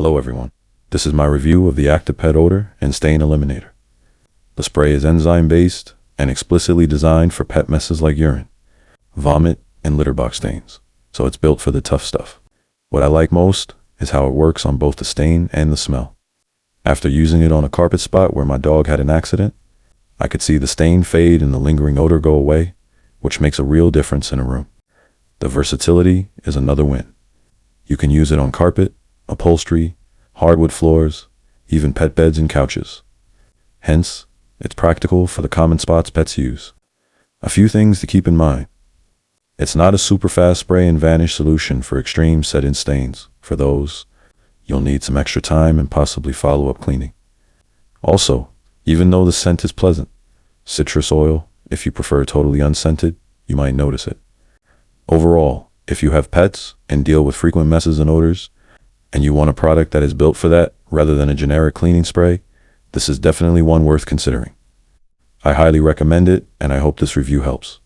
Hello everyone. This is my review of the Active Pet Odor and Stain Eliminator. The spray is enzyme based and explicitly designed for pet messes like urine, vomit, and litter box stains, so it's built for the tough stuff. What I like most is how it works on both the stain and the smell. After using it on a carpet spot where my dog had an accident, I could see the stain fade and the lingering odor go away, which makes a real difference in a room. The versatility is another win. You can use it on carpet, upholstery, hardwood floors, even pet beds and couches. Hence, it's practical for the common spots pets use. A few things to keep in mind. It's not a super fast spray and vanish solution for extreme set-in stains. For those, you'll need some extra time and possibly follow-up cleaning. Also, even though the scent is pleasant, citrus oil, if you prefer totally unscented, you might notice it. Overall, if you have pets and deal with frequent messes and odors, and you want a product that is built for that rather than a generic cleaning spray, this is definitely one worth considering. I highly recommend it, and I hope this review helps.